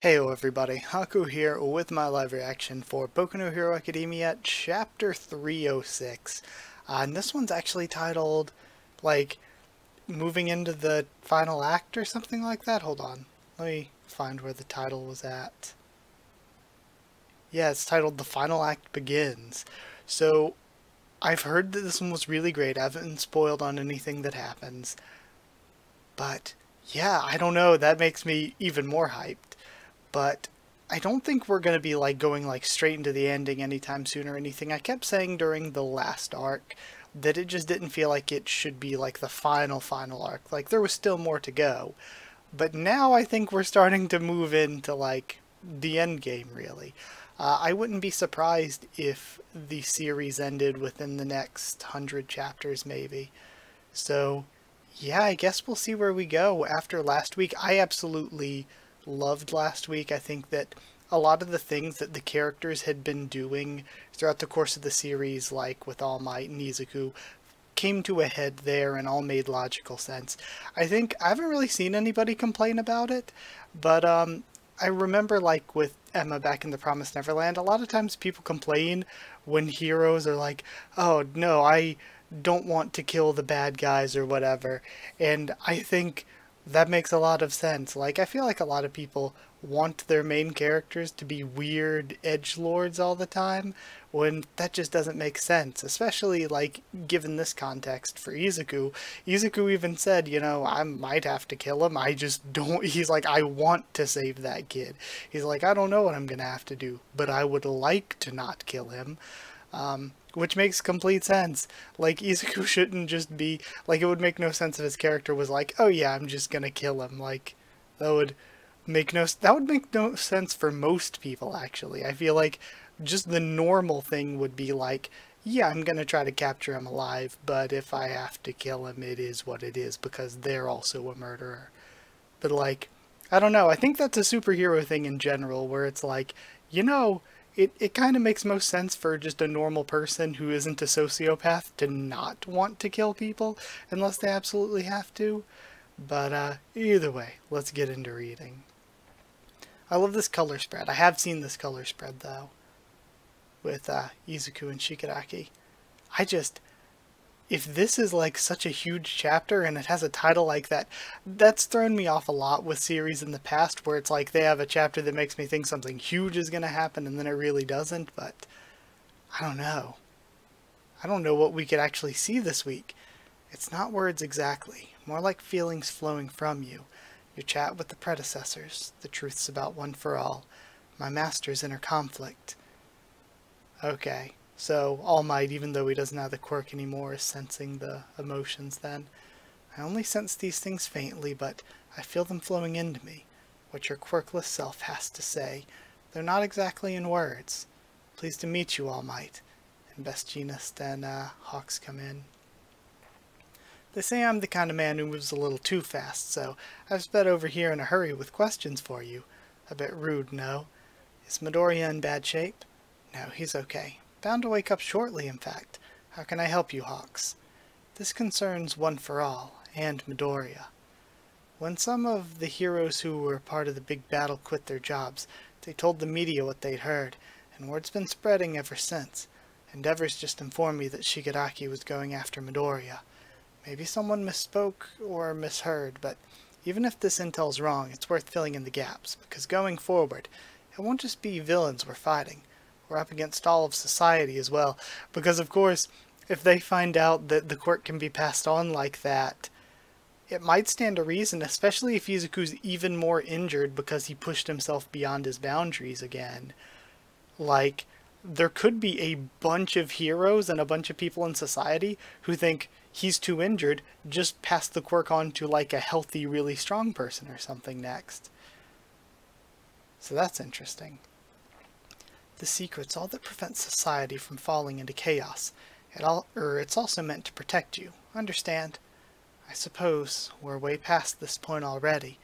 Heyo everybody, Haku here with my live reaction for Boku no Hero Academia Chapter 306. And this one's actually titled, like, moving into the final act or something like that. Hold on, let me find where the title was at. Yeah, it's titled The Final Act Begins. So, I've heard that this one was really great. I haven't been spoiled on anything that happens. But, yeah, I don't know, that makes me even more hyped. But I don't think we're going to be going straight into the ending anytime soon or anything. I kept saying during the last arc that it just didn't feel like it should be like the final arc. Like there was still more to go. But now I think we're starting to move into the end game really. I wouldn't be surprised if the series ended within the next 100 chapters maybe. So yeah, I guess we'll see where we go after last week. I absolutely loved last week. I think that a lot of the things that the characters had been doing throughout the course of the series, like with All Might and Izuku, came to a head there and all made logical sense. I think I haven't really seen anybody complain about it, but I remember with Emma back in the Promised Neverland, a lot of times people complain when heroes are like, oh no, I don't want to kill the bad guys or whatever, and I think that makes a lot of sense. I feel like a lot of people want their main characters to be weird edgelords all the time, when that just doesn't make sense, especially, given this context for Izuku. Izuku even said, you know, I might have to kill him, I just don't, he's like, I want to save that kid. He's like, I don't know what I'm gonna have to do, but I would like to not kill him. Which makes complete sense. Izuku shouldn't just be, it would make no sense if his character was like, oh yeah, I'm just gonna kill him. That would make no sense for most people, actually. I feel like just the normal thing would be yeah, I'm gonna try to capture him alive, but if I have to kill him, it is what it is, because they're also a murderer. But I don't know, I think that's a superhero thing in general, where it's you know, it kind of makes most sense for just a normal person who isn't a sociopath to not want to kill people unless they absolutely have to. But either way, let's get into reading. I love this color spread. I have seen this color spread though, with Izuku and Shigaraki. If this is such a huge chapter and it has a title like that, that's thrown me off a lot with series in the past where it's they have a chapter that makes me think something huge is going to happen and then it really doesn't. But I don't know. I don't know what we could actually see this week. It's not words exactly, more like feelings flowing from you. Your chat with the predecessors, the truths about One for All, my master's inner conflict. Okay. So, All Might, even though he doesn't have the quirk anymore, is sensing the emotions then. I only sense these things faintly, but I feel them flowing into me. What your quirkless self has to say. They're not exactly in words. Pleased to meet you, All Might. And Best Genus, then Hawks come in. They say I'm the kind of man who moves a little too fast, so I've sped over here in a hurry with questions for you. A bit rude, no? Is Midoriya in bad shape? No, he's okay. Bound to wake up shortly, in fact. How can I help you, Hawks? This concerns One for All, and Midoriya. When some of the heroes who were part of the big battle quit their jobs, they told the media what they'd heard, and word's been spreading ever since. Endeavor's just informed me that Shigaraki was going after Midoriya. Maybe someone misspoke or misheard, but even if this intel's wrong, it's worth filling in the gaps, because going forward, it won't just be villains we're fighting. We're up against all of society as well, because of course, if they find out that the quirk can be passed on like that, it might stand to reason, especially if Izuku's even more injured because he pushed himself beyond his boundaries again. There could be a bunch of heroes and a bunch of people in society who think he's too injured, just pass the quirk on to a healthy, really strong person or something next. So that's interesting. The secret's all that prevents society from falling into chaos. It's also meant to protect you. Understand? I suppose we're way past this point already.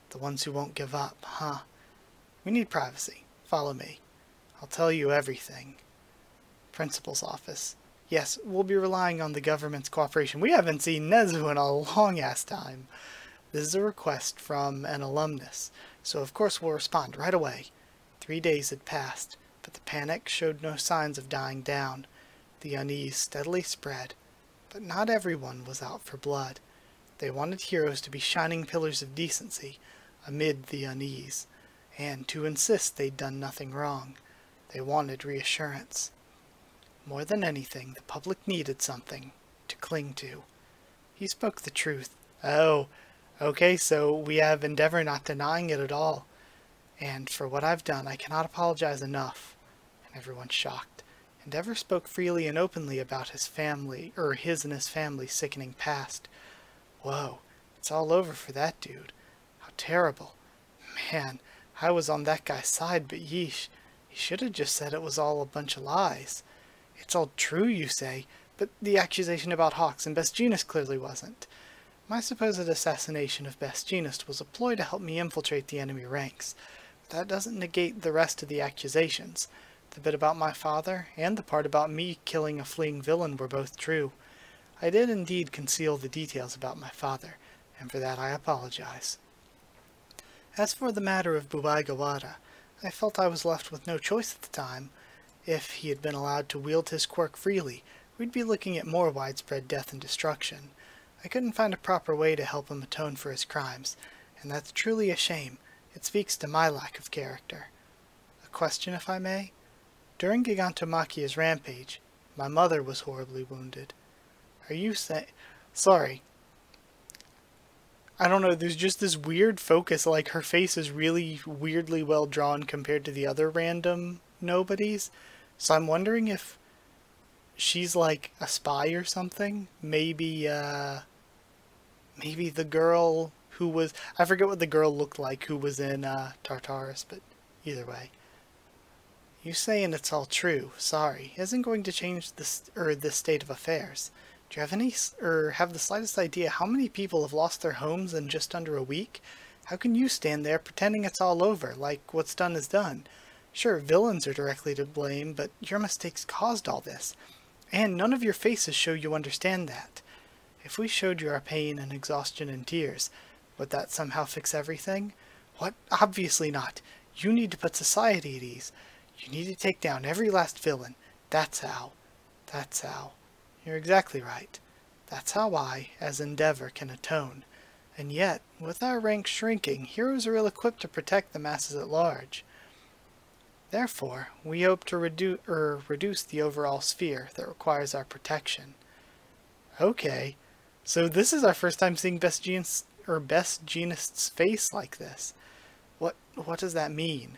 The ones who won't give up, huh? We need privacy. Follow me. I'll tell you everything. Principal's office. Yes, we'll be relying on the government's cooperation. We haven't seen Nezu in a long-ass time. This is a request from an alumnus. so of course we'll respond right away. 3 days had passed, but the panic showed no signs of dying down. The unease steadily spread, but not everyone was out for blood. They wanted heroes to be shining pillars of decency amid the unease, and to insist they'd done nothing wrong. They wanted reassurance. More than anything, the public needed something to cling to. He spoke the truth. Oh, okay, so we have Endeavor not denying it at all. And for what I've done, I cannot apologize enough. And everyone's shocked. Endeavor spoke freely and openly about his family, or his and his family's sickening past. Whoa, it's all over for that dude. How terrible. Man, I was on that guy's side, but yeesh, he should have just said it was all a bunch of lies. It's all true, you say, but the accusation about Hawks and Best Jeanist clearly wasn't. My supposed assassination of Best Jeanist was a ploy to help me infiltrate the enemy ranks. But that doesn't negate the rest of the accusations. The bit about my father, and the part about me killing a fleeing villain were both true. I did indeed conceal the details about my father, and for that I apologize. As for the matter of Bubai Gawara, I felt I was left with no choice at the time. If he had been allowed to wield his quirk freely, we'd be looking at more widespread death and destruction. I couldn't find a proper way to help him atone for his crimes, and that's truly a shame. It speaks to my lack of character. A question, if I may? During Gigantomachia's rampage, my mother was horribly wounded. Are you saying... Sorry. I don't know, there's just this weird focus, like her face is really weirdly well drawn compared to the other random nobodies. So I'm wondering if she's like a spy or something. Maybe the girl who was... I forget what the girl looked like who was in Tartarus, but either way. You saying it's all true, sorry, isn't going to change this state of affairs. Do you have the slightest idea how many people have lost their homes in just under a week? How can you stand there pretending it's all over, like what's done is done? Sure, villains are directly to blame, but your mistakes caused all this. And none of your faces show you understand that. If we showed you our pain and exhaustion and tears, would that somehow fix everything? What? Obviously not. You need to put society at ease. You need to take down every last villain. That's how. That's how. You're exactly right. That's how I, as Endeavor, can atone. And yet, with our ranks shrinking, heroes are ill-equipped to protect the masses at large. Therefore, we hope to reduce the overall sphere that requires our protection. Okay, so this is our first time seeing Best Jeanist's face like this. What does that mean?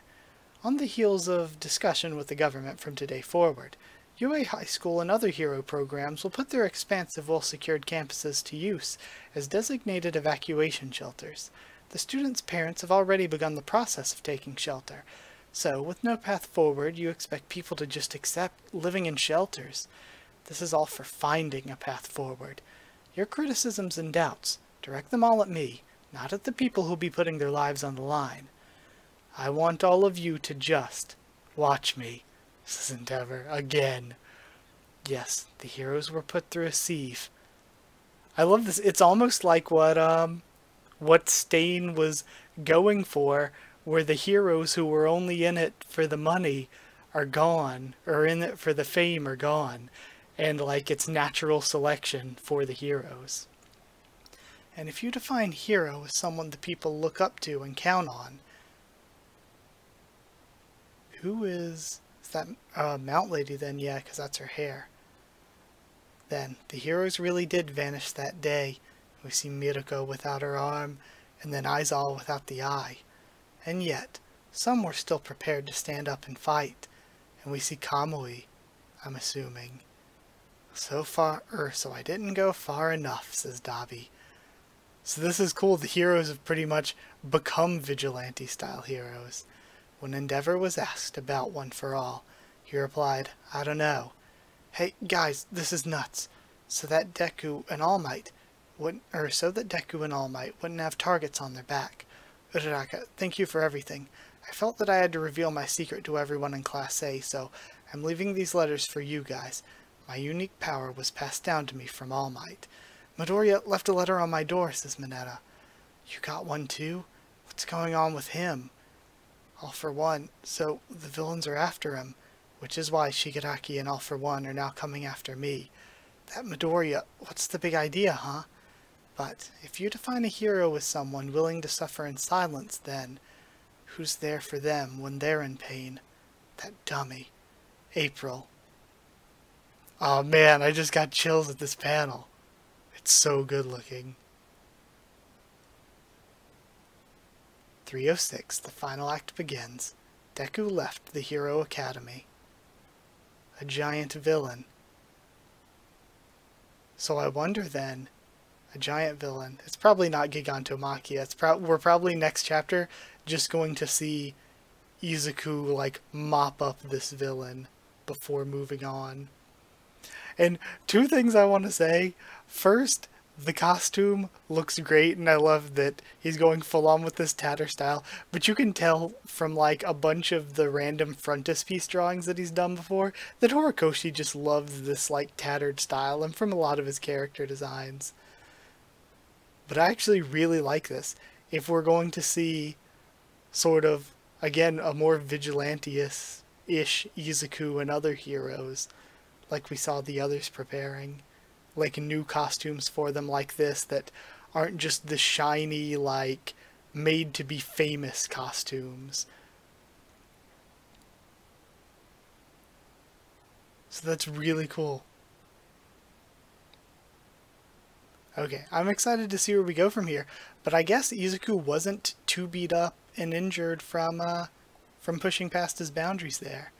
On the heels of discussion with the government from today forward, UA High School and other hero programs will put their expansive, well-secured campuses to use as designated evacuation shelters. The students' parents have already begun the process of taking shelter, so with no path forward, you expect people to just accept living in shelters. This is all for finding a path forward. Your criticisms and doubts, direct them all at me, not at the people who'll be putting their lives on the line. I want all of you to just watch me. This is Endeavor again. Yes, the heroes were put through a sieve. I love this. It's almost like what Stain was going for, where the heroes who were only in it for the money are gone, or in it for the fame are gone, and like it's natural selection for the heroes. And if you define hero as someone the people look up to and count on, who is that Mount Lady then? Yeah, because that's her hair. Then, the heroes really did vanish that day. We see Mirako without her arm, and then Aizawa without the eye. And yet, some were still prepared to stand up and fight. And we see Kamui, I'm assuming. So I didn't go far enough, says Dabi. So this is cool. The heroes have pretty much become vigilante-style heroes. When Endeavor was asked about One for All, he replied, I don't know. Hey, guys, this is nuts. So that Deku and All Might wouldn't have targets on their back. Uraraka, thank you for everything. I felt that I had to reveal my secret to everyone in Class A, so I'm leaving these letters for you guys. My unique power was passed down to me from All Might. Midoriya left a letter on my door, says Mineta. You got one too? What's going on with him? All for One. So the villains are after him, which is why Shigaraki and All for One are now coming after me. That Midoriya, what's the big idea, huh? But if you define a hero as someone willing to suffer in silence, then who's there for them when they're in pain? That dummy. April. Oh man, I just got chills at this panel. It's so good looking. 306, the final act begins. Deku left the Hero Academy. A giant villain. So I wonder then, a giant villain. It's probably not Gigantomachia. We're probably next chapter just going to see Izuku like mop up this villain before moving on. And two things I want to say. First, the costume looks great, and I love that he's going full on with this tatter style, but you can tell from like a bunch of the random frontispiece drawings that he's done before that Horikoshi just loves this like tattered style, and from a lot of his character designs. But I actually really like this. If we're going to see sort of, again, a more vigilante-ish Izuku and other heroes, like we saw the others preparing, like new costumes for them like this that aren't just the shiny, like, made-to-be-famous costumes. So that's really cool. Okay, I'm excited to see where we go from here, but I guess Izuku wasn't too beat up and injured from pushing past his boundaries there.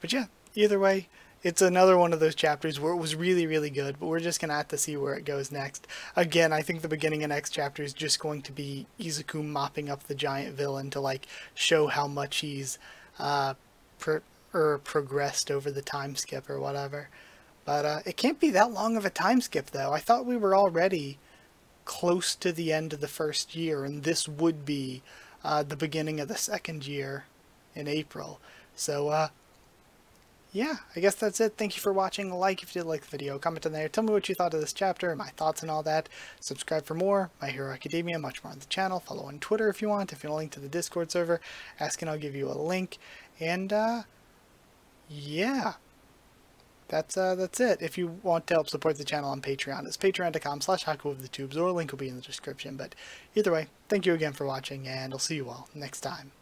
But yeah, either way, it's another one of those chapters where it was really, really good, but we're just going to have to see where it goes next. Again, I think the beginning of next chapter is just going to be Izuku mopping up the giant villain to, like, show how much he's progressed over the time skip or whatever. But it can't be that long of a time skip, though. I thought we were already close to the end of the first year, and this would be the beginning of the second year in April. So, yeah, I guess that's it. Thank you for watching. Like if you did like the video. Comment in there. Tell me what you thought of this chapter, my thoughts and all that. Subscribe for more. My Hero Academia, much more on the channel. Follow on Twitter if you want. If you want a link to the Discord server, ask and I'll give you a link. And, yeah. That's it. If you want to help support the channel on Patreon, it's patreon.com/HakuOfTheTubes, or a link will be in the description. But either way, thank you again for watching, and I'll see you all next time.